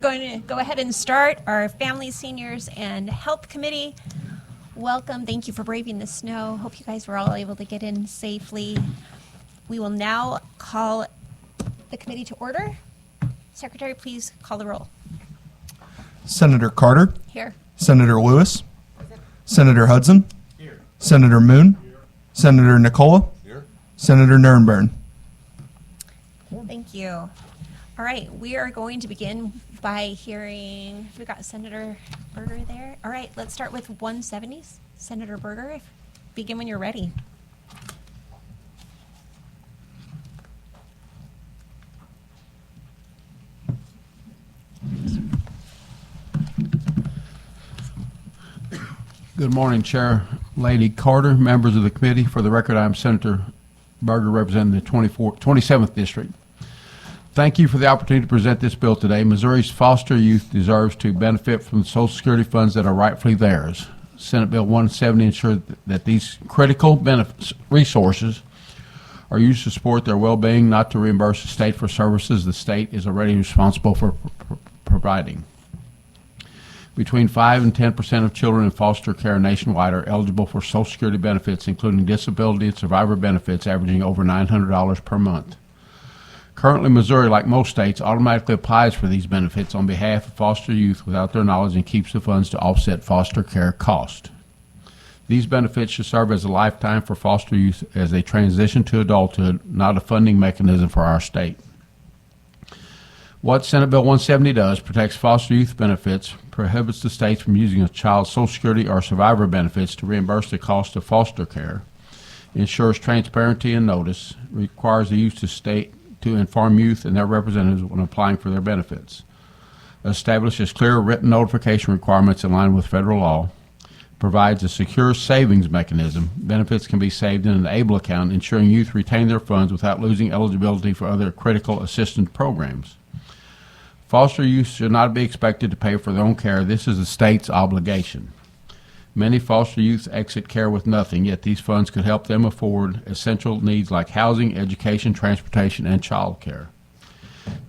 going to go ahead and start our Family, Seniors, and Health Committee. Welcome. Thank you for braving the snow. Hope you guys were all able to get in safely. We will now call the committee to order. Secretary, please call the roll. Senator Carter. Here. Senator Lewis. Senator Hudson. Here. Senator Moon. Here. Senator Nicola. Here. Senator Nurnberg. Thank you. All right, we are going to begin by hearing, we got Senator Berger there. All right, let's start with 170. Senator Berger, begin when you're ready. Good morning, Chair Lady Carter, members of the committee. For the record, I'm Senator Berger, representing the 27th District. Thank you for the opportunity to present this bill today. Missouri's foster youth deserves to benefit from the Social Security funds that are rightfully theirs. Senate Bill 170 ensures that these critical resources are used to support their well-being, not to reimburse the state for services the state is already responsible for providing. Between 5 and 10% of children in foster care nationwide are eligible for Social Security benefits, including disability and survivor benefits, averaging over $900 per month. Currently, Missouri, like most states, automatically applies for these benefits on behalf of foster youth without their knowledge and keeps the funds to offset foster care cost. These benefits should serve as a lifetime for foster youth as they transition to adulthood, not a funding mechanism for our state. What Senate Bill 170 does protects foster youth benefits, prohibits the states from using a child's Social Security or survivor benefits to reimburse the cost of foster care, ensures transparency and notice, requires the youth to inform youth and their representatives when applying for their benefits, establishes clear written notification requirements in line with federal law, provides a secure savings mechanism. Benefits can be saved in an ABLE account, ensuring youth retain their funds without losing eligibility for other critical assistance programs. Foster youth should not be expected to pay for their own care. This is the state's obligation. Many foster youth exit care with nothing, yet these funds could help them afford essential needs like housing, education, transportation, and child care.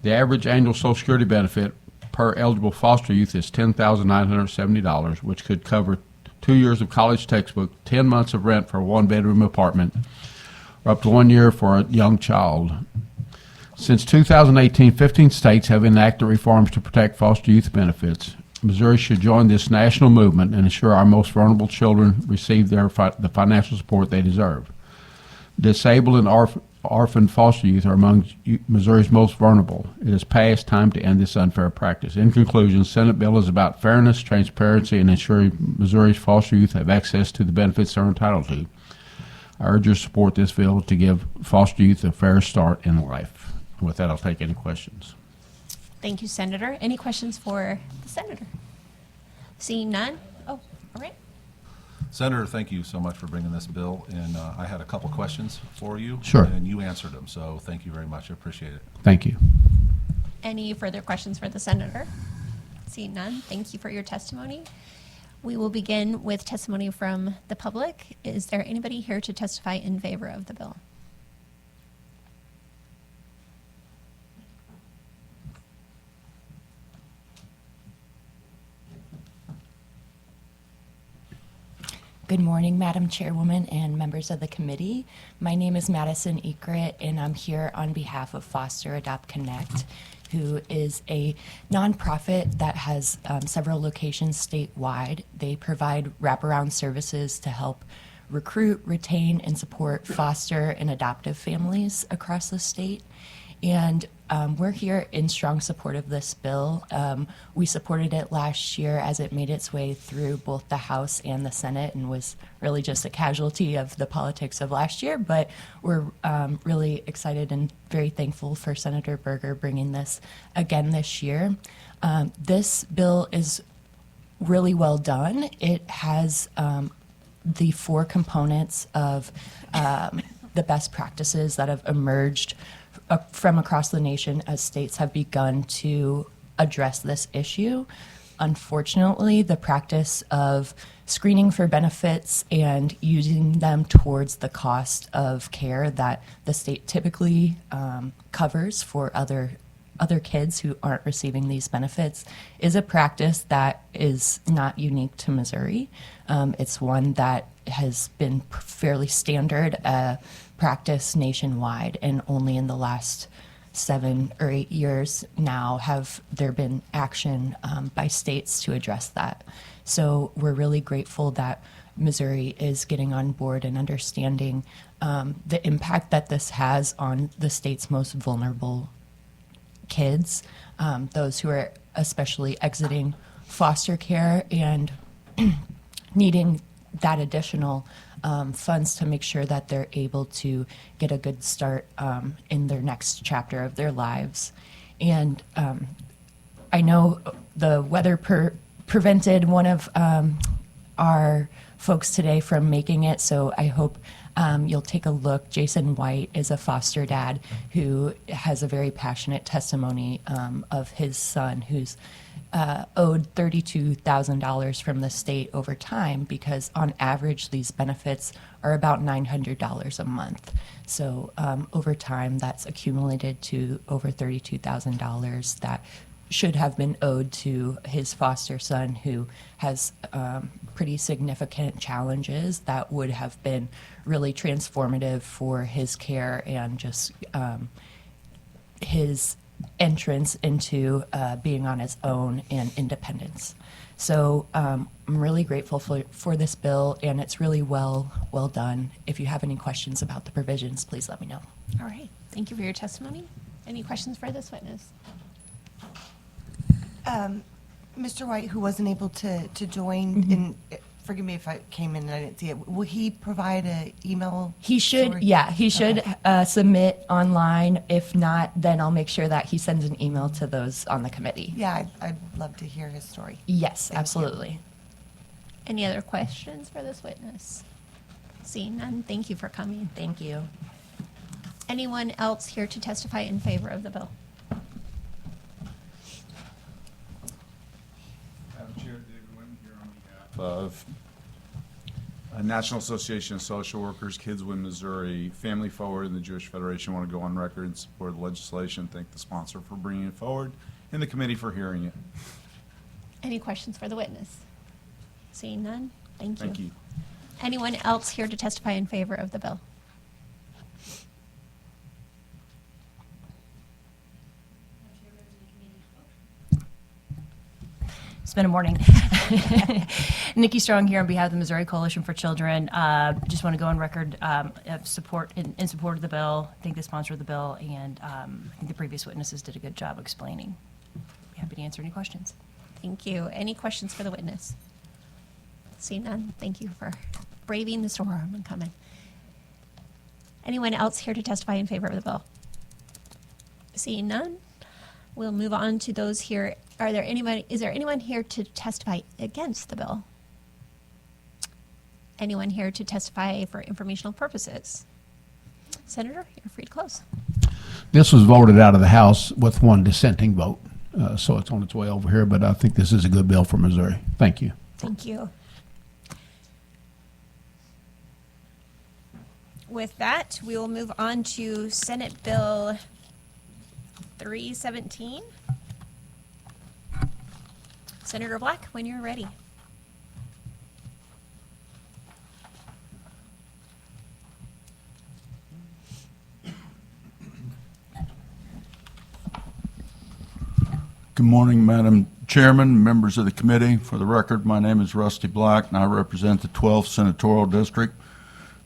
The average annual Social Security benefit per eligible foster youth is $10,970, which could cover 2 years of college textbook, 10 months of rent for a one-bedroom apartment, or up to 1 year for a young child. Since 2018, 15 states have enacted reforms to protect foster youth benefits. Missouri should join this national movement and ensure our most vulnerable children receive the financial support they deserve. Disabled and orphaned foster youth are among Missouri's most vulnerable. It is past time to end this unfair practice. In conclusion, Senate bill is about fairness, transparency, and ensuring Missouri's foster youth have access to the benefits they're entitled to. I urge you to support this bill to give foster youth a fair start in life. With that, I'll take any questions. Thank you, Senator. Any questions for the Senator? Seeing none? Oh, all right. Senator, thank you so much for bringing this bill, and I had a couple questions for you. Sure. And you answered them, so thank you very much. I appreciate it. Thank you. Any further questions for the Senator? Seeing none, thank you for your testimony. We will begin with testimony from the public. Is there anybody here to testify in favor of the bill? Good morning, Madam Chairwoman and members of the committee. My name is Madison Ekrit, and I'm here on behalf of Foster Adopt Connect, who is a nonprofit that has several locations statewide. They provide wraparound services to help recruit, retain, and support foster and adoptive families across the state. And we're here in strong support of this bill. We supported it last year as it made its way through both the House and the Senate and was really just a casualty of the politics of last year. But we're really excited and very thankful for Senator Berger bringing this again this year. This bill is really well done. It has the 4 components of the best practices that have emerged from across the nation as states have begun to address this issue. Unfortunately, the practice of screening for benefits and using them towards the cost of care that the state typically covers for other other kids who aren't receiving these benefits is a practice that is not unique to Missouri. It's one that has been fairly standard practice nationwide, and only in the last 7 or 8 years now have there been action by states to address that. So we're really grateful that Missouri is getting on board and understanding the impact that this has on the state's most vulnerable kids, those who are especially exiting foster care and needing that additional funds to make sure that they're able to get a good start in their next chapter of their lives. And I know the weather prevented one of our folks today from making it, so I hope you'll take a look. Jason White is a foster dad who has a very passionate testimony of his son who's owed $32,000 from the state over time, because on average these benefits are about $900 a month. So over time that's accumulated to over $32,000 that should have been owed to his foster son, who has pretty significant challenges that would have been really transformative for his care and just his entrance into being on his own and independence. So I'm really grateful for this bill, and it's really well done. If you have any questions about the provisions, please let me know. All right. Thank you for your testimony. Any questions for this witness? Mr. White, who wasn't able to join, and forgive me if I came in and I didn't see it, will he provide an email? He should, story? yeah, he should Okay. submit online. If not, then I'll make sure that he sends an email to those on the committee. Yeah, I'd love to hear his story. Yes, Thank you. absolutely. Any other questions for this witness? Seeing none, thank you for coming. Thank you. Anyone else here to testify in favor of the bill? Madam Chair, David Wynn here on behalf of National Association of Social Workers, Kids Win Missouri, Family Forward, and the Jewish Federation. I want to go on record in support of the legislation, thank the sponsor for bringing it forward, and the committee for hearing it. Any questions for the witness? Seeing none, thank you. Thank you. Anyone else here to testify in favor of the bill? It's been a morning. Nikki Strong here on behalf of the Missouri Coalition for Children. Just want to go on record of support in support of the bill. Thank the sponsor of the bill, and I think the previous witnesses did a good job explaining. Be happy to answer any questions. Thank you. Any questions for the witness? Seeing none, thank you for braving the storm and coming. Anyone else here to testify in favor of the bill? Seeing none, we'll move on to those here. Is there anyone here to testify against the bill? Anyone here to testify for informational purposes? Senator, you're free to close. This was voted out of the House with one dissenting vote, so it's on its way over here, but I think this is a good bill for Missouri. Thank you. Thank you. With that, we will move on to Senate Bill 317. Senator Black, when you're ready. Good morning, Madam Chairman, members of the committee. For the record, my name is Rusty Black, and I represent the 12th Senatorial District.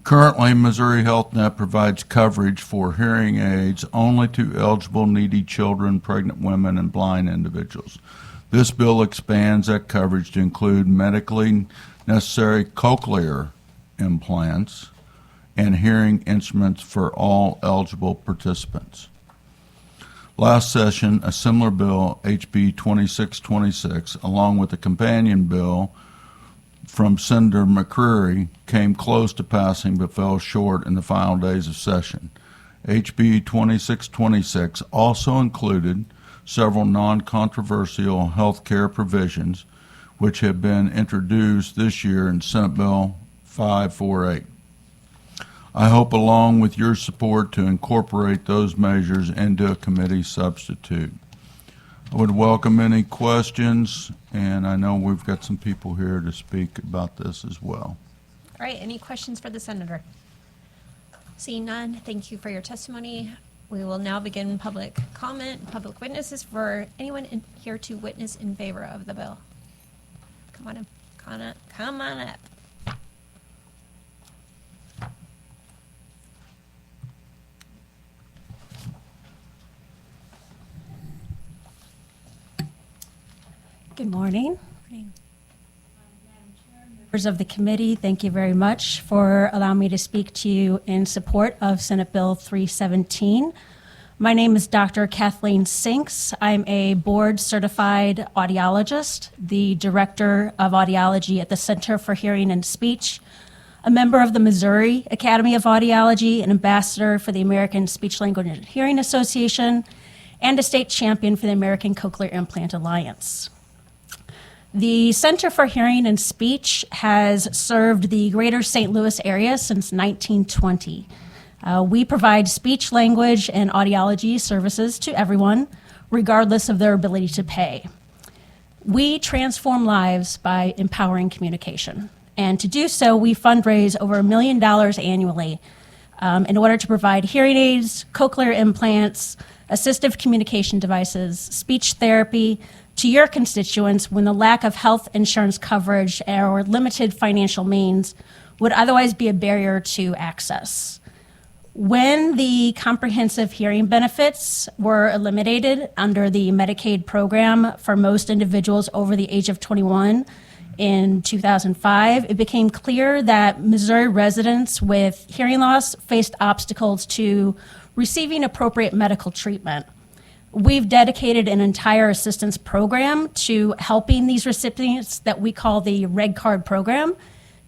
Currently, Missouri HealthNet provides coverage for hearing aids only to eligible needy children, pregnant women, and blind individuals. This bill expands that coverage to include medically necessary cochlear implants and hearing instruments for all eligible participants. Last session, a similar bill, HB 2626, along with a companion bill from Senator McCreary, came close to passing but fell short in the final days of session. HB 2626 also included several non-controversial health care provisions which have been introduced this year in Senate Bill 548. I hope along with your support to incorporate those measures into a committee substitute. I would welcome any questions, and I know we've got some people here to speak about this as well. All right, any questions for the senator? Seeing none, thank you for your testimony. We will now begin public comment, public witnesses for anyone here to witness in favor of the bill. Come on up, come on up. Good morning. Members of the committee, thank you very much for allowing me to speak to you in support of Senate Bill 317. My name is Dr. Kathleen Sinks. I'm a board-certified audiologist, the director of audiology at the Center for Hearing and Speech, a member of the Missouri Academy of Audiology, an ambassador for the American Speech Language and Hearing Association, and a state champion for the American Cochlear Implant Alliance. The Center for Hearing and Speech has served the greater St. Louis area since 1920. We provide speech, language, and audiology services to everyone, regardless of their ability to pay. We transform lives by empowering communication. And to do so, we fundraise over $1 million annually in order to provide hearing aids, cochlear implants, assistive communication devices, speech therapy, to your constituents when the lack of health insurance coverage or limited financial means would otherwise be a barrier to access. When the comprehensive hearing benefits were eliminated under the Medicaid program for most individuals over the age of 21 in 2005, it became clear that Missouri residents with hearing loss faced obstacles to receiving appropriate medical treatment. We've dedicated an entire assistance program to helping these recipients that we call the Red Card program,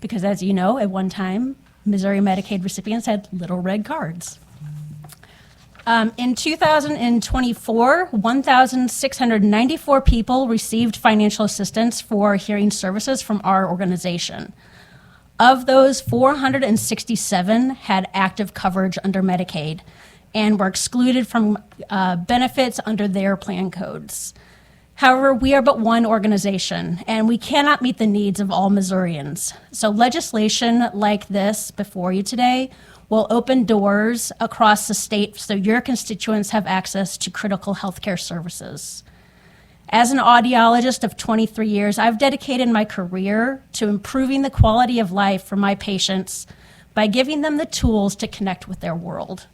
because as you know, at one time, Missouri Medicaid recipients had little red cards. In 2024, 1,694 people received financial assistance for hearing services from our organization. Of those, 467 had active coverage under Medicaid and were excluded from benefits under their plan codes. However, we are but one organization, and we cannot meet the needs of all Missourians. So legislation like this before you today will open doors across the state so your constituents have access to critical healthcare services. As an audiologist of 23 years, I've dedicated my career to improving the quality of life for my patients by giving them the tools to connect with their world.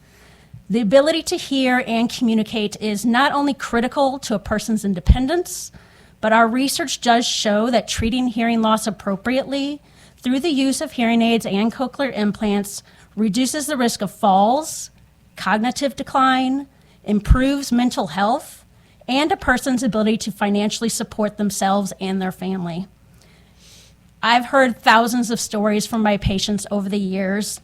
The ability to hear and communicate is not only critical to a person's independence, but our research does show that treating hearing loss appropriately through the use of hearing aids and cochlear implants reduces the risk of falls, cognitive decline, improves mental health, and a person's ability to financially support themselves and their family. I've heard thousands of stories from my patients over the years,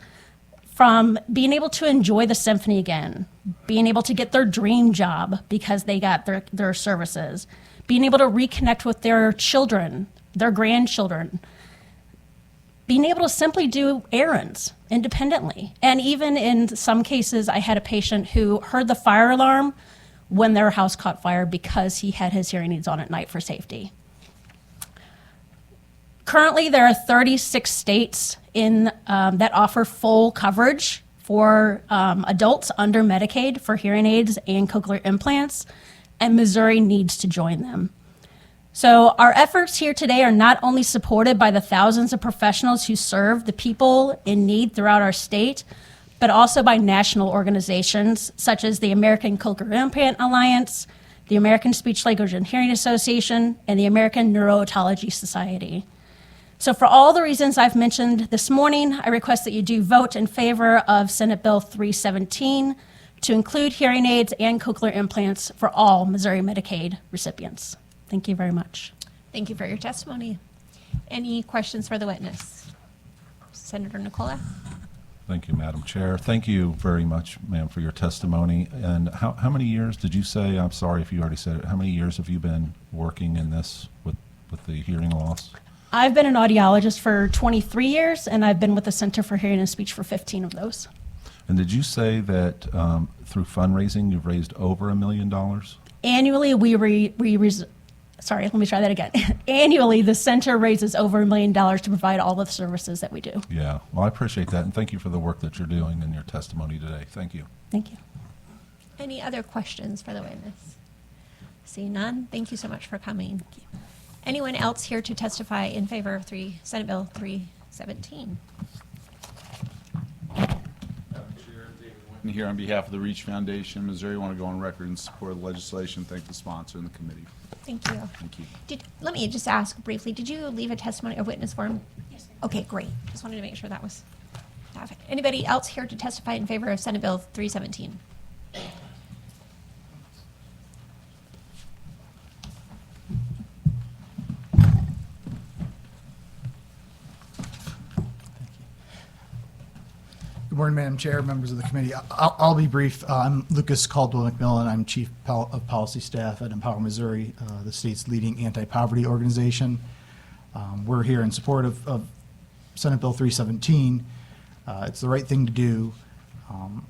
from being able to enjoy the symphony again, being able to get their dream job because they got their services, being able to reconnect with their children, their grandchildren, being able to simply do errands independently. And even in some cases, I had a patient who heard the fire alarm when their house caught fire because he had his hearing aids on at night for safety. Currently, there are 36 states that offer full coverage for adults under Medicaid for hearing aids and cochlear implants, and Missouri needs to join them. So our efforts here today are not only supported by the thousands of professionals who serve the people in need throughout our state, but also by national organizations such as the American Cochlear Implant Alliance, the American Speech Language and Hearing Association, and the American Neurotology Society. So for all the reasons I've mentioned this morning, I request that you do vote in favor of Senate Bill 317 to include hearing aids and cochlear implants for all Missouri Medicaid recipients. Thank you very much. Thank you for your testimony. Any questions for the witness? Senator Nicola? Thank you, Madam Chair. Thank you very much, ma'am, for your testimony. And how many years did you say, I'm sorry if you already said it, how many years have you been working in this with the hearing loss? I've been an audiologist for 23 years, and I've been with the Center for Hearing and Speech for 15 of those. And did you say that through fundraising you've raised over $1 million? Annually, sorry, let me try that again. Annually, the center raises over $1 million to provide all the services that we do. Yeah, well, I appreciate that, and thank you for the work that you're doing in your testimony today. Thank you. Thank you. Any other questions for the witness? See none. Thank you so much for coming. Anyone else here to testify in favor of Senate Bill 317? Here on behalf of the Reach Foundation, Missouri, want to go on record in support of the legislation. Thank the sponsor and the committee. Thank you. Thank you. Let me just ask briefly, did you leave a testimony or witness form? Yes. Okay, great. Just wanted to make sure that was. Anybody else here to testify in favor of Senate Bill 317? Good morning, Madam Chair, members of the committee. I'll be brief. I'm Lucas Caldwell McMillan. I'm Chief of Policy Staff at Empower Missouri, the state's leading anti-poverty organization. We're here in support of Senate Bill 317. It's the right thing to do.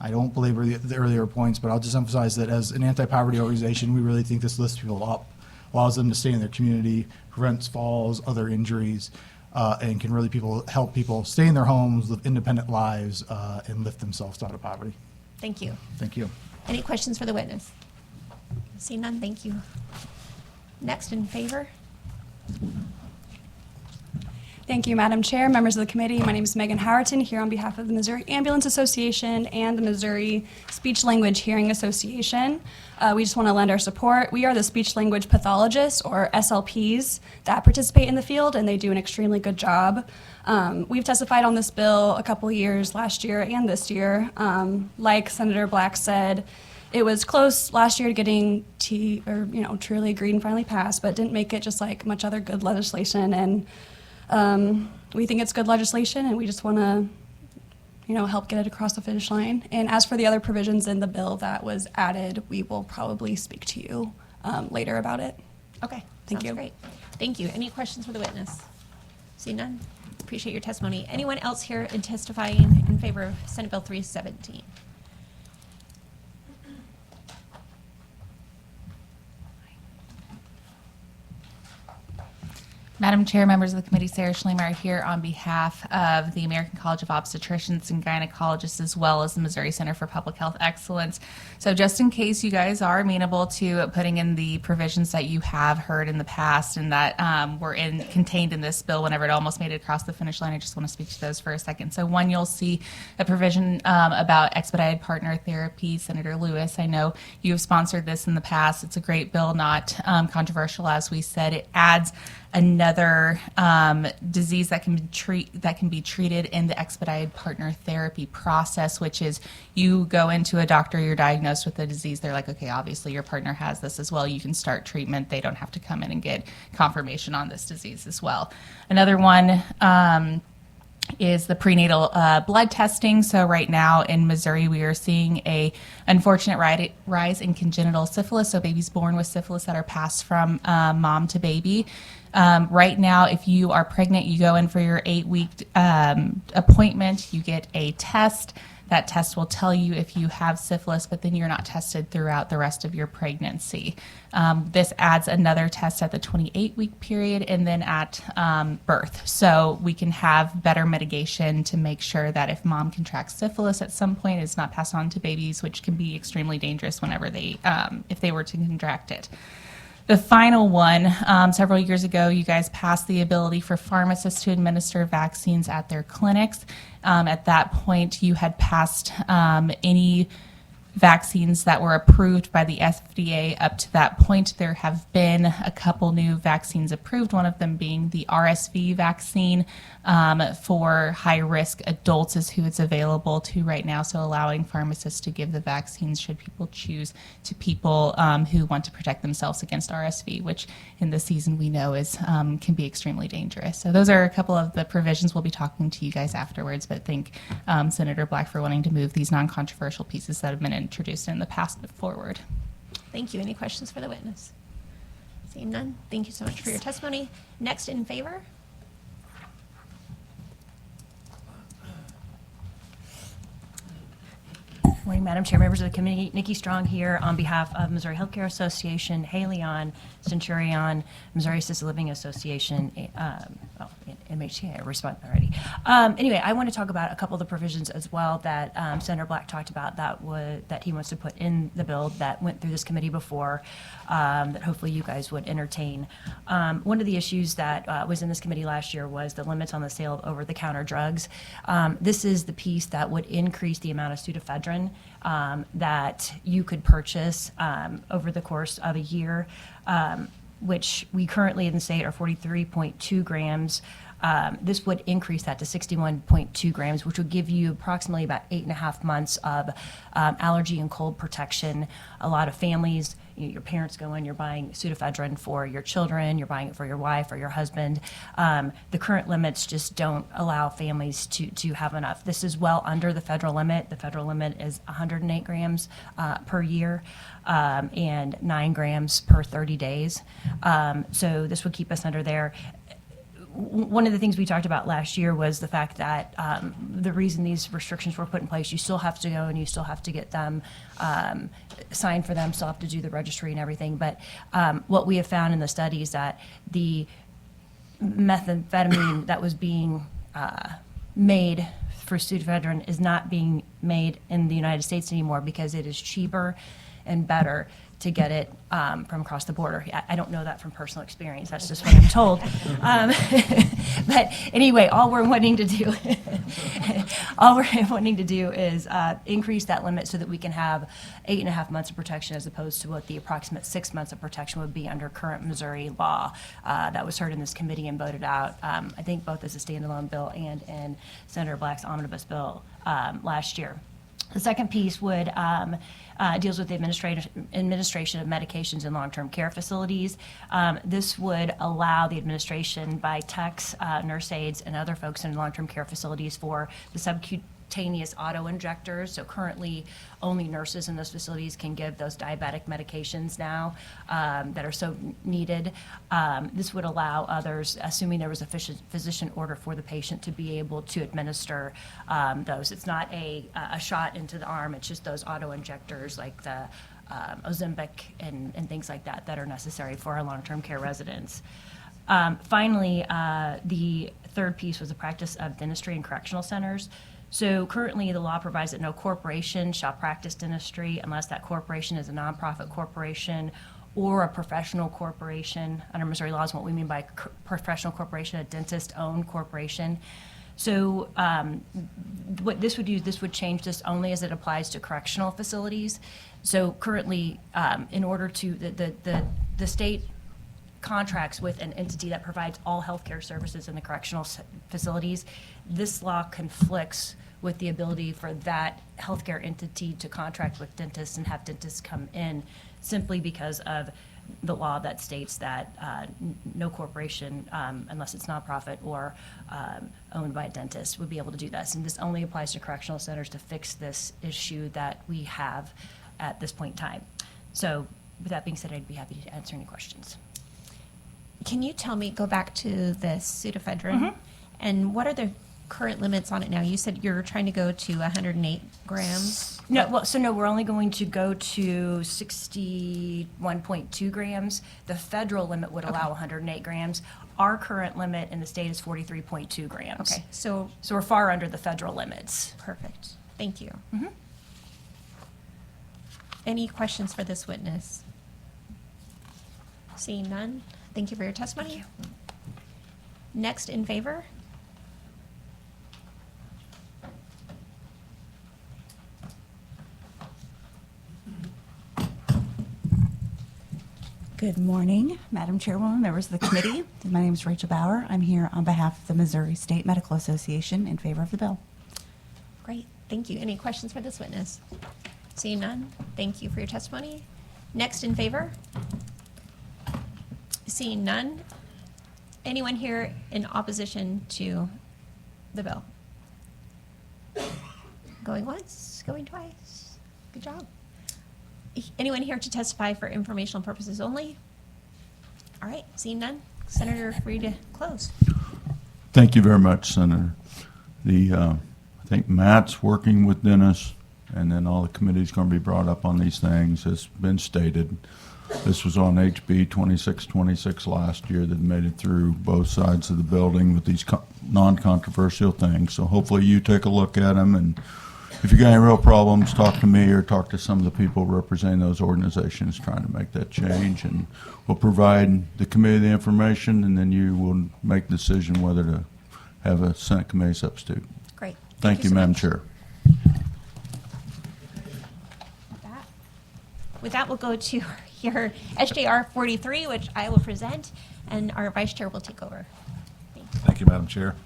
I don't belabor the earlier points, but I'll just emphasize that as an anti-poverty organization, we really think this lifts people up, allows them to stay in their community, prevents falls, other injuries, and can really help people stay in their homes, live independent lives, and lift themselves out of poverty. Thank you. Thank you. Any questions for the witness? See none, thank you. Next in favor? Thank you, Madam Chair, members of the committee. My name is Megan Howerton, here on behalf of the Missouri Ambulance Association and the Missouri Speech Language Hearing Association. We just want to lend our support. We are the speech language pathologists, or SLPs, that participate in the field, and they do an extremely good job. We've testified on this bill a couple of years, last year and this year. Like Senator Black said, it was close last year to getting truly agreed and finally passed, but didn't make it, just like much other good legislation. And we think it's good legislation, and we just want to, help get it across the finish line. And as for the other provisions in the bill that was added, we will probably speak to you later about it. Okay, Thank sounds you. great. Thank you. Any questions for the witness? See none? Appreciate your testimony. Anyone else here in testifying in favor of Senate Bill 317? Madam Chair, members of the committee, Sarah Schlemer here on behalf of the American College of Obstetricians and Gynecologists, as well as the Missouri Center for Public Health Excellence. So just in case you guys are amenable to putting in the provisions that you have heard in the past and that were contained in this bill whenever it almost made it across the finish line, I just want to speak to those for a second. So one, you'll see a provision about expedited partner therapy. Senator Lewis, I know you have sponsored this in the past. It's a great bill, not controversial, as we said. It adds another disease that can be treated in the expedited partner therapy process, which is you go into a doctor, you're diagnosed with a disease, they're like, okay, obviously your partner has this as well, you can start treatment, they don't have to come in and get confirmation on this disease as well. Another one is the prenatal blood testing. So right now in Missouri, we are seeing a unfortunate rise in congenital syphilis, so babies born with syphilis that are passed from mom to baby. Right now, if you are pregnant, you go in for your 8-week appointment, you get a test. That test will tell you if you have syphilis, but then you're not tested throughout the rest of your pregnancy. This adds another test at the 28-week period and then at birth. So we can have better mitigation to make sure that if mom contracts syphilis at some point, it's not passed on to babies, which can be extremely dangerous whenever if they were to contract it. The final one, several years ago, you guys passed the ability for pharmacists to administer vaccines at their clinics. At that point, you had passed any vaccines that were approved by the FDA. Up to that point, there have been a couple new vaccines approved, one of them being the RSV vaccine for high-risk adults is who it's available to right now, so allowing pharmacists to give the vaccines should people choose to people who want to protect themselves against RSV, which in this season we know is can be extremely dangerous. So those are a couple of the provisions. We'll be talking to you guys afterwards, but thank Senator Black for wanting to move these non-controversial pieces that have been introduced in the past forward. Thank you. Any questions for the witness? Seeing none, thank you so much for your testimony. Next in favor? Morning, Madam Chair, members of the committee. Nikki Strong here on behalf of Missouri Healthcare Association, Haleon, Centurion, Missouri Assisted Living Association, MHCA, I responded already. Anyway, I want to talk about a couple of the provisions as well that Senator Black talked about that he wants to put in the bill that went through this committee before, that hopefully you guys would entertain. One of the issues that was in this committee last year was the limits on the sale of over-the-counter drugs. This is the piece that would increase the amount of pseudoephedrine that you could purchase over the course of a year, which we currently in the state are 43.2 grams. This would increase that to 61.2 grams, which would give you approximately about 8.5 months of allergy and cold protection. A lot of families, your parents go in, you're buying pseudoephedrine for your children, you're buying it for your wife or your husband. The current limits just don't allow families to have enough. This is well under the federal limit. The federal limit is 108 grams per year and 9 grams per 30 days. So this would keep us under there. One of the things we talked about last year was the fact that the reason these restrictions were put in place, you still have to go and you still have to get them signed for them, still have to do the registry and everything. But what we have found in the study is that the methamphetamine that was being made for pseudoephedrine is not being made in the United States anymore because it is cheaper and better to get it from across the border. I don't know that from personal experience. That's just what I'm told. But anyway, all we're wanting to do is increase that limit so that we can have 8.5 months of protection as opposed to what the approximate 6 months of protection would be under current Missouri law. That was heard in this committee and voted out, I think both as a standalone bill and in Senator Black's omnibus bill last year. The second piece would deals with the administration of medications in long-term care facilities. This would allow the administration by techs, nurse aides, and other folks in long-term care facilities for the subcutaneous auto-injectors. So currently, only nurses in those facilities can give those diabetic medications now that are so needed. This would allow others, assuming there was a physician order for the patient, to be able to administer those. It's not a shot into the arm, it's just those auto-injectors like the Ozempic and things like that that are necessary for our long-term care residents. Finally, the third piece was the practice of dentistry in correctional centers. So currently, the law provides that no corporation shall practice dentistry unless that corporation is a nonprofit corporation or a professional corporation. Under Missouri laws, what we mean by professional corporation, a dentist-owned corporation. So what this would do, this would change this only as it applies to correctional facilities. So currently, in order to, the state contracts with an entity that provides all healthcare services in the correctional facilities. This law conflicts with the ability for that healthcare entity to contract with dentists and have dentists come in simply because of the law that states that no corporation, unless it's nonprofit or owned by a dentist, would be able to do this. And this only applies to correctional centers to fix this issue that we have at this point in time. So with that being said, I'd be happy to answer any questions. Can you tell me, go back to the pseudoephedrine, and what are the current limits on it now? You said you're trying to go to 108 grams. No, well, so no, we're only going to go to 61.2 grams. The federal limit would allow 108 grams. Our current limit in the state is 43.2 grams. Okay, so we're far under the federal limits. Perfect. Thank you. Any questions for this witness? Seeing none, thank you for your testimony. Next, in favor? Good morning, Madam Chairwoman, members of the committee. My name is Rachel Bauer. I'm here on behalf of the Missouri State Medical Association in favor of the bill. Great, thank you. Any questions for this witness? Seeing none, thank you for your testimony. Next, in favor? Seeing none. Anyone here in opposition to the bill? Going once, going twice. Good job. Anyone here to testify for informational purposes only? All right, seeing none. Senator, free to close. Thank you very much, Senator. I think Matt's working with Dennis and then all the committees going to be brought up on these things. As been stated, this was on HB 2626 last year that made it through both sides of the building with these non-controversial things. So hopefully you take a look at them, and if you got any real problems, talk to me or talk to some of the people representing those organizations trying to make that change, and we'll provide the committee the information, and then you will make the decision whether to have a Senate committee substitute. Great. Thank you, so Madam much. Chair. With that, we'll go to your SJR43, which I will present, and our Vice Chair will take over. Thank you. Thank you, Madam Chair.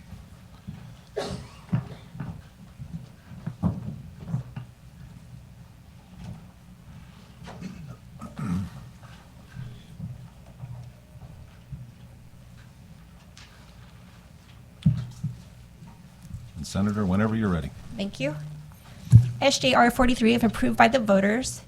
And Senator, whenever you're ready. Thank you. SJR 43, if approved by the voters,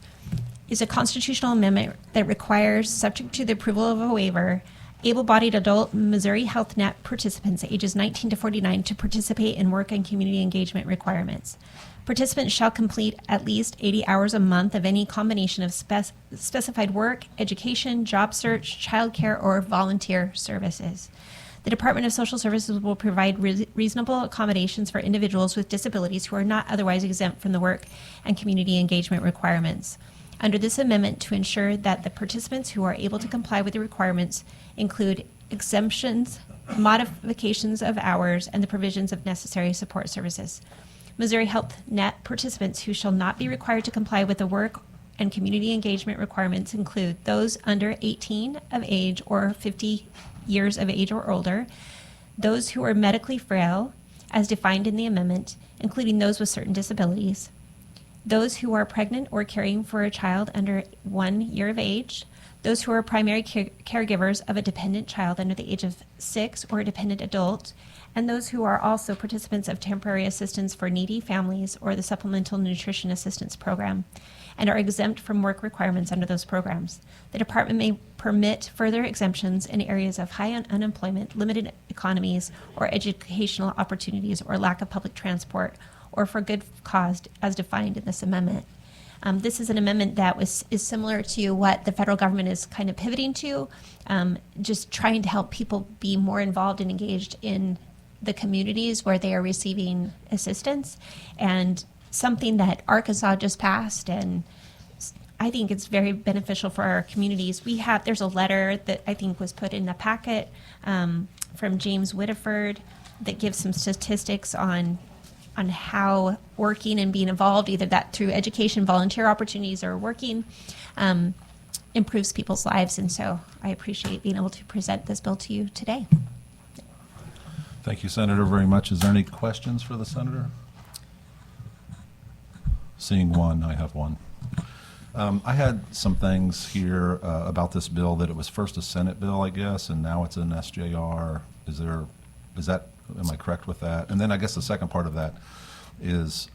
is a constitutional amendment that requires, subject to the approval of a waiver, able-bodied adult Missouri HealthNet participants ages 19 to 49 to participate in work and community engagement requirements. Participants shall complete at least 80 hours a month of any combination of specified work, education, job search, childcare, or volunteer services. The Department of Social Services will provide reasonable accommodations for individuals with disabilities who are not otherwise exempt from the work and community engagement requirements. Under this amendment, to ensure that the participants who are able to comply with the requirements include exemptions, modifications of hours, and the provisions of necessary support services. Missouri HealthNet participants who shall not be required to comply with the work and community engagement requirements include those under 18 of age or 50 years of age or older, those who are medically frail, as defined in the amendment, including those with certain disabilities, those who are pregnant or caring for a child under 1 year of age, those who are primary caregivers of a dependent child under the age of 6 or a dependent adult, and those who are also participants of temporary assistance for needy families or the Supplemental Nutrition Assistance Program, and are exempt from work requirements under those programs. The department may permit further exemptions in areas of high unemployment, limited economies, or educational opportunities, or lack of public transport, or for good cause as defined in this amendment. This is an amendment that is similar to what the federal government is kind of pivoting to, just trying to help people be more involved and engaged in the communities where they are receiving assistance, and something that Arkansas just passed, and I think it's very beneficial for our communities. There's a letter that I think was put in the packet from James Whittiford that gives some statistics on how working and being involved, either that through education, volunteer opportunities, or working, improves people's lives. And so I appreciate being able to present this bill to you today. Thank you, Senator, very much. Is there any questions for the Senator? Seeing one, I have one. I had some things here about this bill, that it was first a Senate bill, I guess, and now it's an SJR. Am I correct with that? And then I guess the second part of that is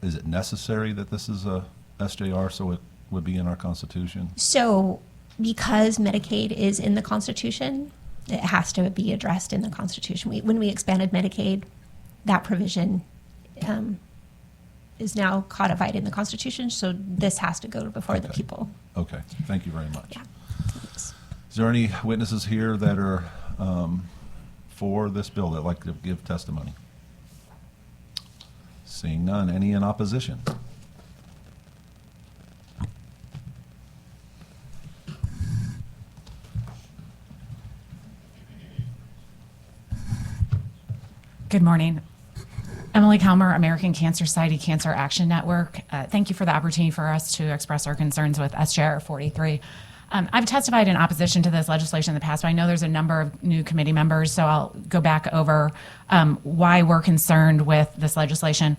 it necessary that this is a SJR so it would be in our Constitution? So because Medicaid is in the Constitution, it has to be addressed in the Constitution. When we expanded Medicaid, that provision is now codified in the Constitution, so this has to go before the people. Okay, thank you very much. Yeah. Thanks. Is there any witnesses here that are for this bill that would like to give testimony? Seeing none, any in opposition? Good morning. Emily Kalmer, American Cancer Society Cancer Action Network. Thank you for the opportunity for us to express our concerns with SJR 43. I've testified in opposition to this legislation in the past, but I know there's a number of new committee members, so I'll go back over why we're concerned with this legislation.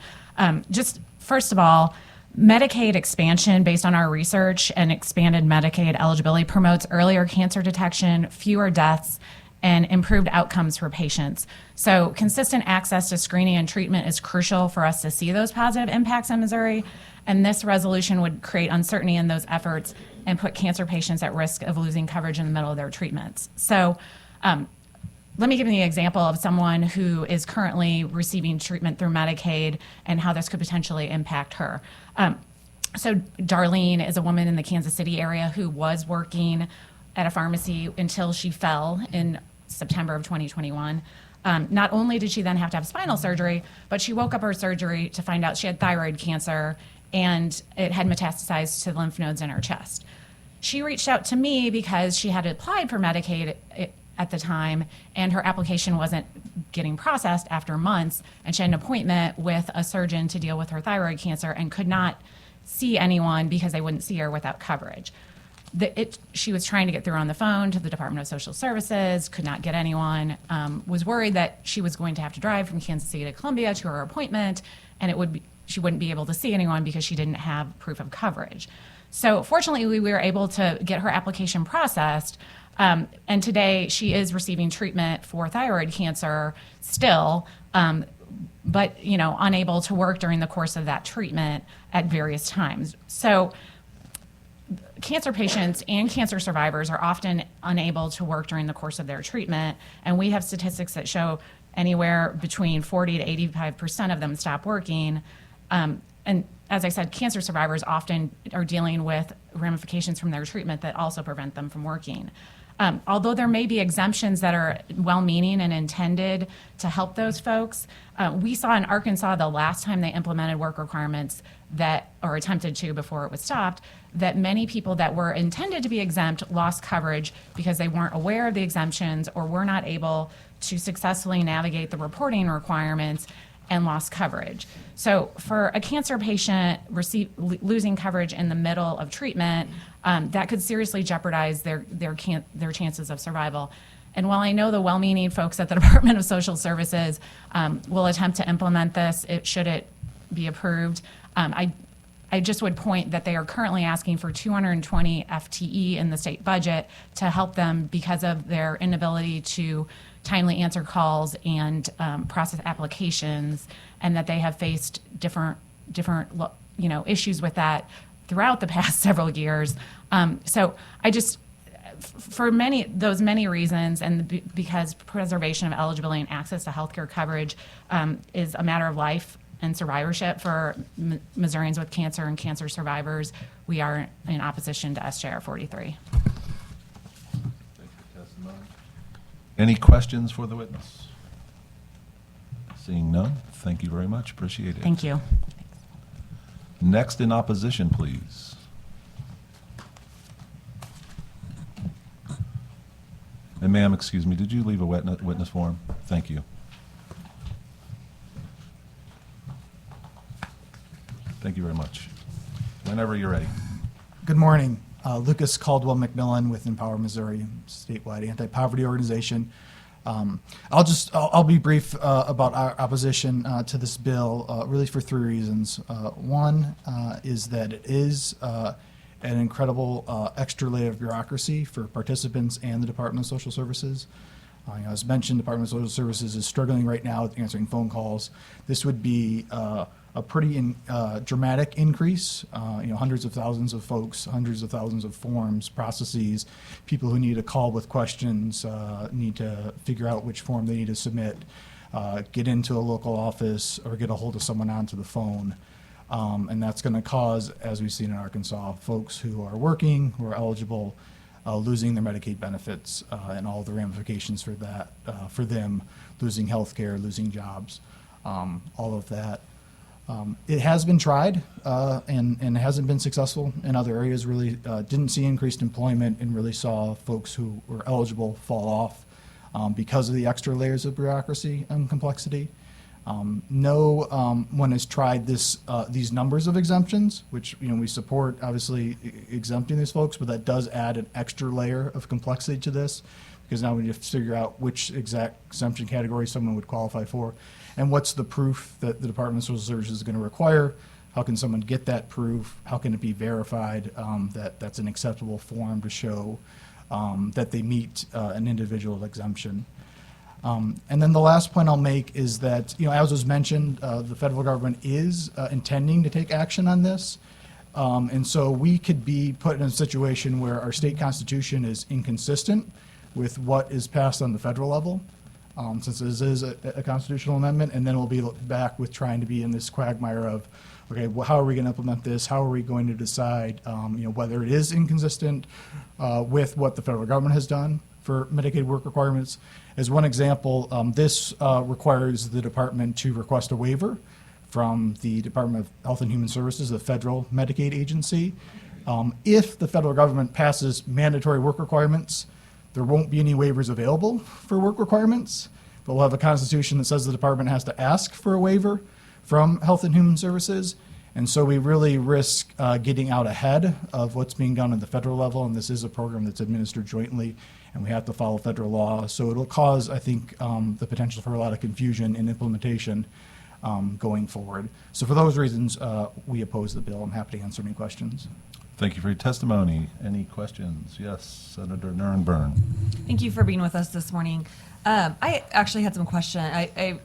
Just first of all, Medicaid expansion, based on our research, and expanded Medicaid eligibility promotes earlier cancer detection, fewer deaths, and improved outcomes for patients. So consistent access to screening and treatment is crucial for us to see those positive impacts in Missouri, and this resolution would create uncertainty in those efforts and put cancer patients at risk of losing coverage in the middle of their treatments. So let me give you an example of someone who is currently receiving treatment through Medicaid and how this could potentially impact her. So Darlene is a woman in the Kansas City area who was working at a pharmacy until she fell in September of 2021. Not only did she then have to have spinal surgery, but she woke up her surgery to find out she had thyroid cancer and it had metastasized to the lymph nodes in her chest. She reached out to me because she had applied for Medicaid at the time, and her application wasn't getting processed after months, and she had an appointment with a surgeon to deal with her thyroid cancer and could not see anyone because they wouldn't see her without coverage. She was trying to get through on the phone to the Department of Social Services, could not get anyone, was worried that she was going to have to drive from Kansas City to Columbia to her appointment, and she wouldn't be able to see anyone because she didn't have proof of coverage. So fortunately, we were able to get her application processed, and today she is receiving treatment for thyroid cancer still, but unable to work during the course of that treatment at various times. So cancer patients and cancer survivors are often unable to work during the course of their treatment, and we have statistics that show anywhere between 40 to 85% of them stop working. And as I said, cancer survivors often are dealing with ramifications from their treatment that also prevent them from working. Although there may be exemptions that are well-meaning and intended to help those folks, we saw in Arkansas the last time they implemented work requirements or attempted to before it was stopped, that many people that were intended to be exempt lost coverage because they weren't aware of the exemptions or were not able to successfully navigate the reporting requirements and lost coverage. So for a cancer patient losing coverage in the middle of treatment, that could seriously jeopardize their chances of survival. And while I know the well-meaning folks at the Department of Social Services will attempt to implement this, should it be approved, I just would point that they are currently asking for 220 FTE in the state budget to help them because of their inability to timely answer calls and process applications, and that they have faced different issues with that throughout the past several years. So I just, for those many reasons, and because preservation of eligibility and access to healthcare coverage is a matter of life and survivorship for Missourians with cancer and cancer survivors, we are in opposition to SJR43. Any questions for the witness? Seeing none, thank you very much. Appreciate it. Thank you. Next in opposition, please. And ma'am, excuse me, did you leave a witness form? Thank you. Thank you very much. Whenever you're ready. Good morning. Lucas Caldwell McMillan with Empower Missouri, statewide anti-poverty organization. I'll be brief about our opposition to this bill, really for three reasons. One is that it is an incredible extra layer of bureaucracy for participants and the Department of Social Services. As mentioned, the Department of Social Services is struggling right now with answering phone calls. This would be a pretty dramatic increase. Hundreds of thousands of folks, hundreds of thousands of forms, processes, people who need a call with questions, need to figure out which form they need to submit, get into a local office, or get a hold of someone onto the phone. And that's going to cause, as we've seen in Arkansas, folks who are working, who are eligible, losing their Medicaid benefits and all the ramifications for that, for them, losing health care, losing jobs, all of that. It has been tried and hasn't been successful in other areas. Really didn't see increased employment and really saw folks who were eligible fall off because of the extra layers of bureaucracy and complexity. No one has tried these numbers of exemptions, which we support, obviously exempting these folks, but that does add an extra layer of complexity to this, because now we have to figure out which exact exemption category someone would qualify for, and what's the proof that the Department of Social Services is going to require. How can someone get that proof? How can it be verified that that's an acceptable form to show that they meet an individual exemption? And then the last point I'll make is that, as was mentioned, the federal government is intending to take action on this. And so we could be put in a situation where our state constitution is inconsistent with what is passed on the federal level. since this is a constitutional amendment, and then we'll be back with trying to be in this quagmire of, okay, well, how are we going to implement this? How are we going to decide, whether it is inconsistent with what the federal government has done for Medicaid work requirements? As one example, this requires the department to request a waiver from the Department of Health and Human Services, the federal Medicaid agency. If the federal government passes mandatory work requirements, there won't be any waivers available for work requirements, but we'll have a constitution that says the department has to ask for a waiver from Health and Human Services. And so we really risk getting out ahead of what's being done at the federal level, and this is a program that's administered jointly, and we have to follow federal law. So it'll cause, I think, the potential for a lot of confusion in implementation going forward. So for those reasons, we oppose the bill. I'm happy to answer any questions. Thank you for your testimony. Any questions? Yes, Senator Nirenberg. Thank you for being with us this morning. I actually had some questions. I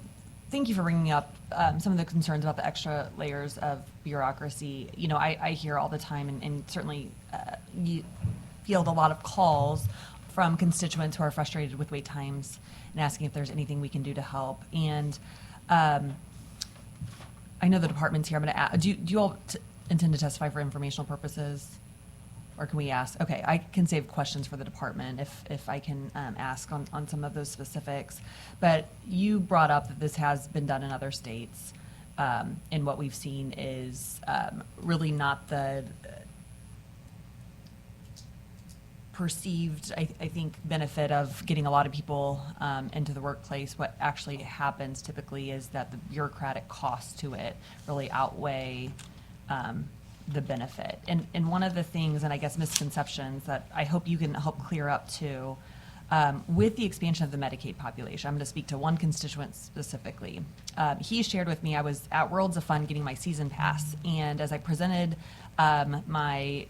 thank you for bringing up some of the concerns about the extra layers of bureaucracy. I hear all the time, and certainly you field a lot of calls from constituents who are frustrated with wait times and asking if there's anything we can do to help. And I know the department's here. I'm going to ask, do you all intend to testify for informational purposes? Or can we ask? Okay, I can save questions for the department if I can ask on some of those specifics. But you brought up that this has been done in other states, and what we've seen is really not the perceived, I think, benefit of getting a lot of people into the workplace. What actually happens typically is that the bureaucratic costs to it really outweigh the benefit. And one of the things, and I guess misconceptions that I hope you can help clear up too, with the expansion of the Medicaid population, I'm going to speak to one constituent specifically. He shared with me, I was at Worlds of Fun getting my season pass, and as I presented my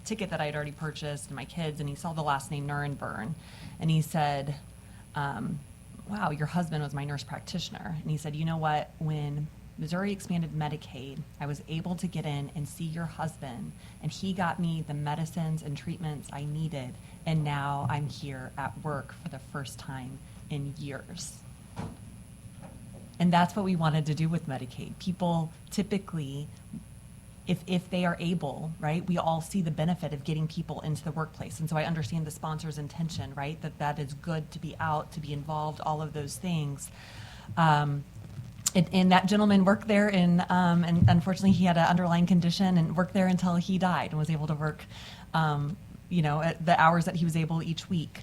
ticket that I had already purchased and my kids, and he saw the last name Nirenberg, and he said, wow, your husband was my nurse practitioner. And he said, you know what, when Missouri expanded Medicaid, I was able to get in and see your husband, and he got me the medicines and treatments I needed, and now I'm here at work for the first time in years. And that's what we wanted to do with Medicaid. People typically, if they are able, right, we all see the benefit of getting people into the workplace. And so I understand the sponsor's intention, right, that is good to be out, to be involved, all of those things. And that gentleman worked there, and unfortunately he had an underlying condition and worked there until he died and was able to work, at the hours that he was able each week.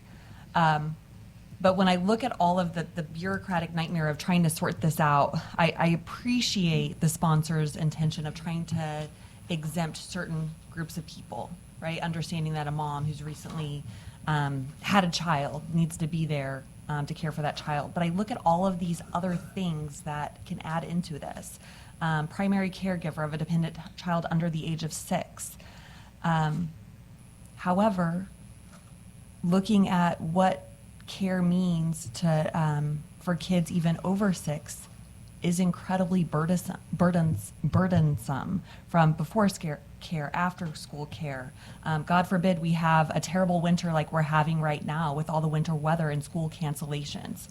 But when I look at all of the bureaucratic nightmare of trying to sort this out, I appreciate the sponsor's intention of trying to exempt certain groups of people, right? Understanding that a mom who's recently had a child needs to be there to care for that child. But I look at all of these other things that can add into this. Primary caregiver of a dependent child under the age of 6. However, looking at what care means to for kids even over 6 is incredibly burdensome from before care, after school care. God forbid we have a terrible winter like we're having right now with all the winter weather and school cancellations.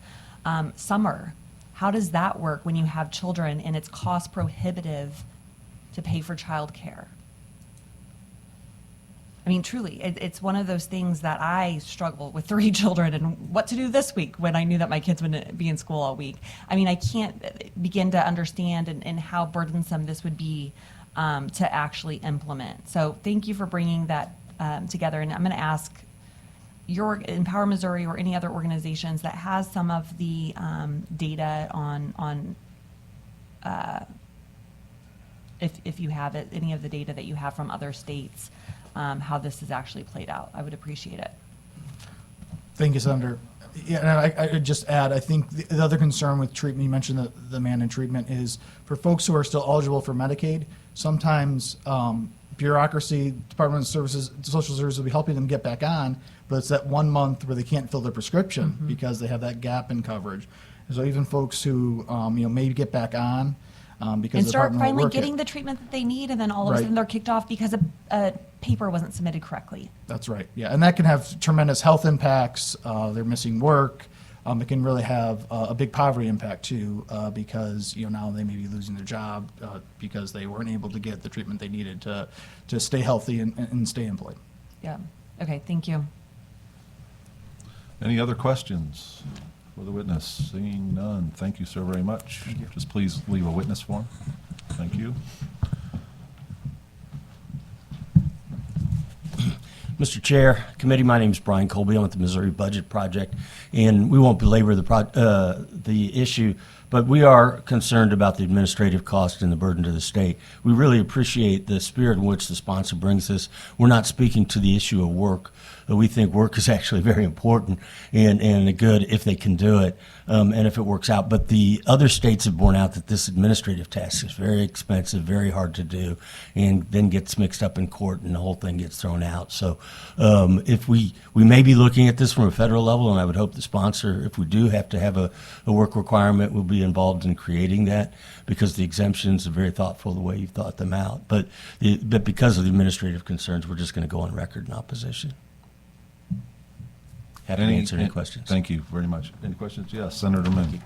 Summer, how does that work when you have children and it's cost prohibitive to pay for childcare? I mean, truly, it's one of those things that I struggle with 3 children and what to do this week when I knew that my kids would be in school all week. I mean, I can't begin to understand and how burdensome this would be to actually implement. So thank you for bringing that together. And I'm going to ask your Empower Missouri or any other organizations that has some of the data on if you have it, any of the data that you have from other states, how this has actually played out. I would appreciate it. Thank you, Senator. Yeah, and I would just add, I think the other concern with treatment, you mentioned the man in treatment, is for folks who are still eligible for Medicaid, sometimes bureaucracy, Department of Services, Social Services will be helping them get back on, but it's that 1 month where they can't fill their prescription because they have that gap in coverage. And so even folks who maybe get back on because and the start department finally won't work getting it. the treatment that they need, and then all of a sudden they're kicked off because a paper wasn't submitted correctly. That's right. Yeah, and that can have tremendous health impacts. They're missing work. It can really have a big poverty impact too, because now they may be losing their job because they weren't able to get the treatment they needed to stay healthy and stay employed. Yeah. Okay. Thank you. Any other questions for the witness? Seeing none, thank you so very much. Just please leave a witness form. Thank you. Mr. Chair, committee, my name is Brian Colby. I'm with the Missouri Budget Project, and we won't belabor the issue, but we are concerned about the administrative cost and the burden to the state. We really appreciate the spirit in which the sponsor brings this. We're not speaking to the issue of work. We think work is actually very important and good if they can do it and if it works out. But the other states have borne out that this administrative task is very expensive, very hard to do, and then gets mixed up in court and the whole thing gets thrown out. So if we may be looking at this from a federal level, and I would hope the sponsor, if we do have to have a work requirement, will be involved in creating that, because the exemptions are very thoughtful the way you've thought them out. But because of the administrative concerns, we're just going to go on record in opposition. Happy to answer any questions. Thank you very much. Any questions? Yes, Senator Moon.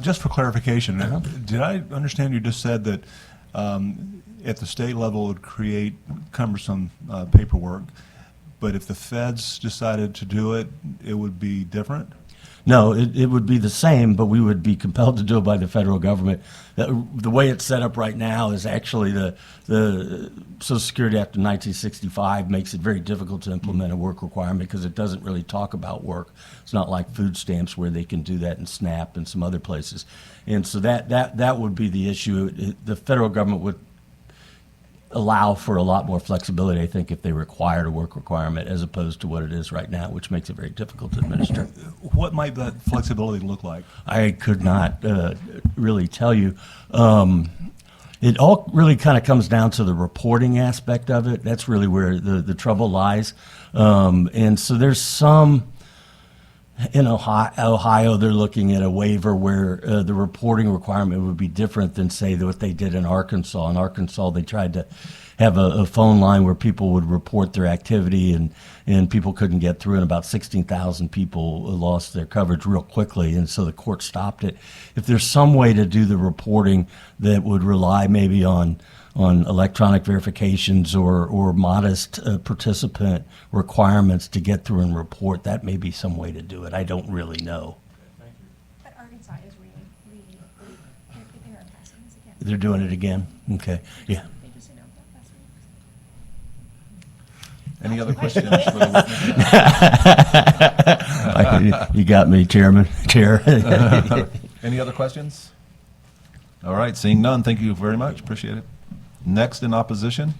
Just for clarification, did I understand you just said that at the state level it would create cumbersome paperwork, but if the feds decided to do it, it would be different? No, it would be the same, but we would be compelled to do it by the federal government. The way it's set up right now is actually the Social Security Act of 1965 makes it very difficult to implement a work requirement because it doesn't really talk about work. It's not like food stamps where they can do that in SNAP and some other places. And so that would be the issue. The federal government would allow for a lot more flexibility, I think, if they required a work requirement as opposed to what it is right now, which makes it very difficult to administer. What might that flexibility look like? I could not really tell you. It all really kind of comes down to the reporting aspect of it. That's really where the trouble lies. And so there's some, in Ohio, they're looking at a waiver where the reporting requirement would be different than, say, what they did in Arkansas. In Arkansas, they tried to have a phone line where people would report their activity, and people couldn't get through, and about 16,000 people lost their coverage real quickly, and so the court stopped it. If there's some way to do the reporting that would rely maybe on electronic verifications or modest participant requirements to get through and report, that may be some way to do it. I don't really know. But Arkansas is they are passing this again. They're doing it again? Okay, yeah. They just announced that last week. Any other questions for the witness? You got me, Chair. Any other questions? All right, seeing none, thank you very much. Appreciate it. Next in opposition.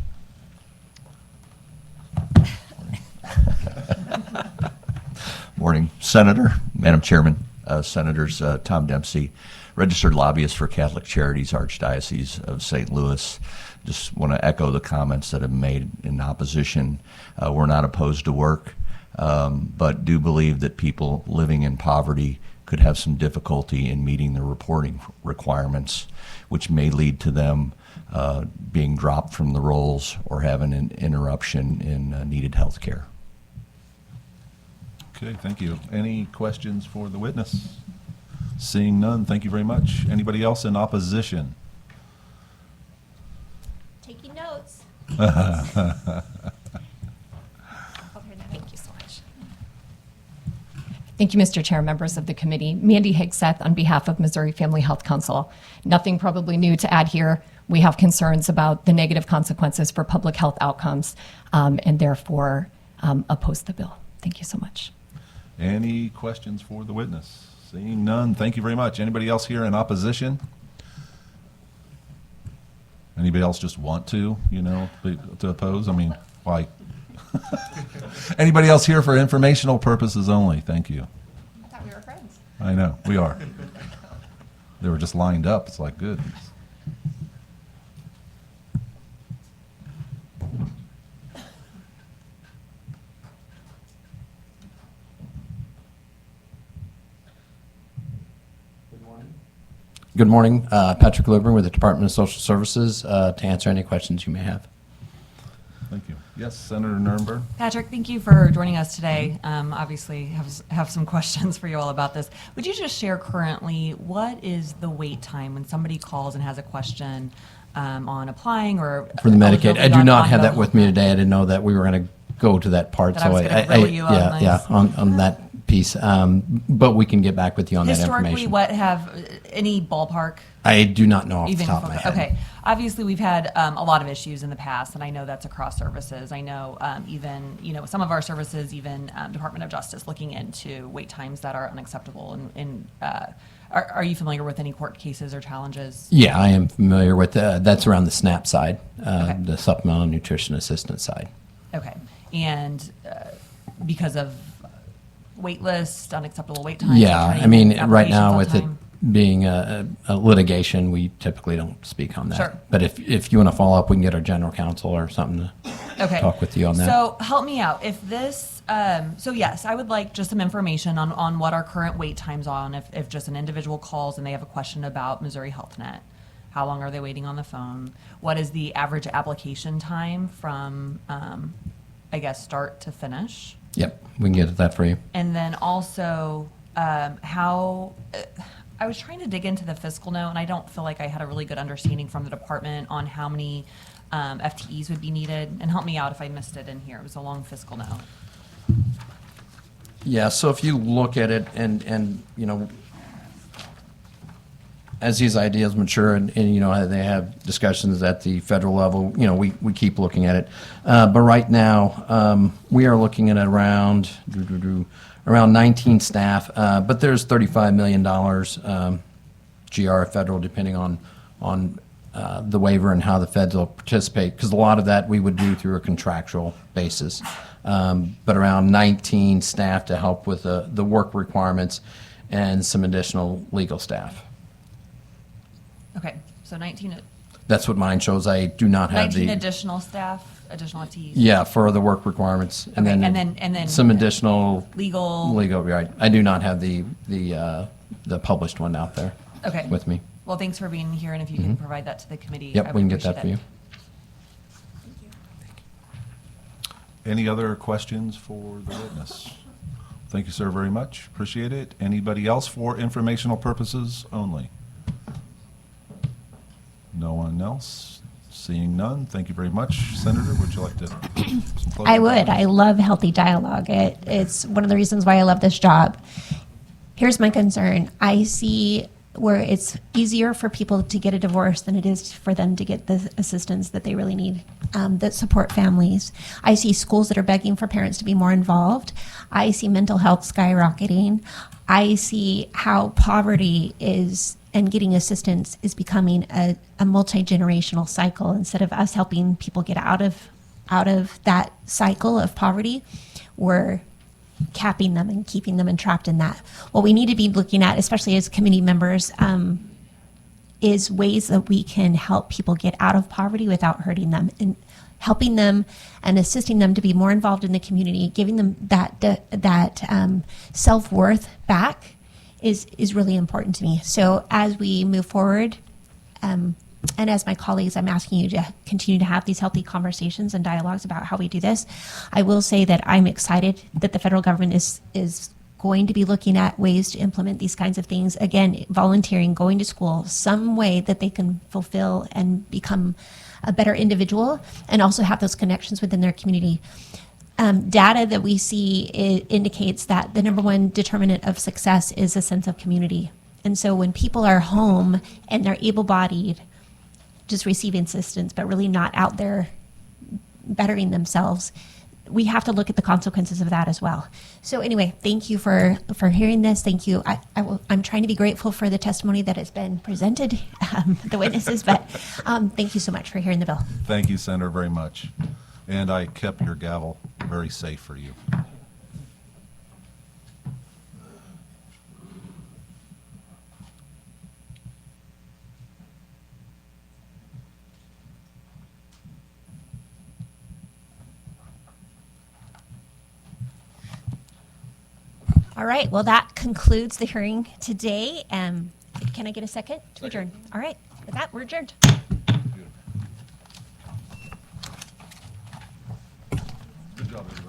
Morning, Senator, Madam Chairman, Senators Tom Dempsey, registered lobbyist for Catholic Charities, Archdiocese of St. Louis. Just want to echo the comments that have been made in opposition. We're not opposed to work, but do believe that people living in poverty could have some difficulty in meeting the reporting requirements, which may lead to them being dropped from the rolls or having an interruption in needed health care. Okay, thank you. Any questions for the witness? Seeing none, thank you very much. Anybody else in opposition? Taking notes. Thank you so much. Thank you, Mr. Chair, members of the committee. Mandy Higseth on behalf of Missouri Family Health Council. Nothing probably new to add here. We have concerns about the negative consequences for public health outcomes and therefore oppose the bill. Thank you so much. Any questions for the witness? Seeing none, thank you very much. Anybody else here in opposition? Anybody else just want to oppose? I mean, why? Anybody else here for informational purposes only? Thank you. I thought we were friends. I know, we are. They were just lined up. It's like, good. Good morning. Patrick Lubrin with the Department of Social Services to answer any questions you may have. Yes, Senator Nurnberg. Patrick, thank you for joining us today. Obviously, have some questions for you all about this. Would you just share currently what is the wait time when somebody calls and has a question on applying or For the Medicaid, I do not have on that with me today. I didn't know that we were going to go to that part. That I was gonna grill you on this. yeah, on that piece. But we can get back with you on that Historically, information. what have any ballpark? I do not know off the Even top of my head. Okay. Obviously, we've had a lot of issues in the past, and I know that's across services. I know even, some of our services, even Department of Justice, looking into wait times that are unacceptable. And are you familiar with any court cases or challenges? Yeah, I am familiar with that's around the SNAP side, the Supplemental Nutrition Assistance side. Okay. And because of wait list, unacceptable wait times? Yeah, I mean, right now with it time? being a litigation, we typically don't speak on that. Sure. But if you want to follow up, we can get our general counsel or something to talk with you on that. So help me out. If this, so yes, I would like just some information on what our current wait times on. If just an individual calls and they have a question about Missouri HealthNet, how long are they waiting on the phone? What is the average application time from, I guess, start to finish? Yep, we can get that for you. And then also, how I was trying to dig into the fiscal note, and I don't feel like I had a really good understanding from the department on how many FTEs would be needed. And help me out if I missed it in here. It was a long fiscal note. Yeah, so if you look at it and as these ideas mature and they have discussions at the federal level, we keep looking at it. But right now, we are looking at around 19 staff, but there's $35 million GR federal, depending on the waiver and how the feds will participate, because a lot of that we would do through a contractual basis. But around 19 staff to help with the work requirements and some additional legal staff. Okay, so 19. That's what mine shows. I do not have 19 the additional staff, additional FTEs. Yeah, for the work requirements, and Okay, then and then some additional legal. Right. I do not have the published one out there. Okay. With me. Well, thanks for being here, and if you can provide that to the committee, Yep, I we would can get that appreciate for you. Any other questions for the witness? Thank you, sir, very much. Appreciate it. Anybody else for informational purposes only? No one else? Seeing none, thank you very much. Senator, would you like to? I would. I love healthy dialogue. It's one of the reasons why I love this job. Here's my concern. I see where it's easier for people to get a divorce than it is for them to get the assistance that they really need, that support families. I see schools that are begging for parents to be more involved. I see mental health skyrocketing. I see how poverty is, and getting assistance is becoming a multi-generational cycle. Instead of us helping people get out of that cycle of poverty, we're capping them and keeping them entrapped in that. What we need to be looking at, especially as committee members, is ways that we can help people get out of poverty without hurting them, and helping them and assisting them to be more involved in the community, giving them that self-worth back is really important to me. So as we move forward, and as my colleagues, I'm asking you to continue to have these healthy conversations and dialogues about how we do this. I will say that I'm excited that the federal government is going to be looking at ways to implement these kinds of things. Again, volunteering, going to school, some way that they can fulfill and become a better individual, and also have those connections within their community. Data that we see indicates that the number one determinant of success is a sense of community. And so when people are home and they're able-bodied, just receiving assistance, but really not out there bettering themselves, we have to look at the consequences of that as well. So anyway, thank you for hearing this. Thank you. I'm trying to be grateful for the testimony that has been presented, the witnesses, but thank you so much for hearing the bill. Thank you, Senator, very much. And I kept your gavel very safe for you. All right, well, that concludes the hearing today. Can I get a second to adjourn? All right, with that, we're adjourned. y'all do.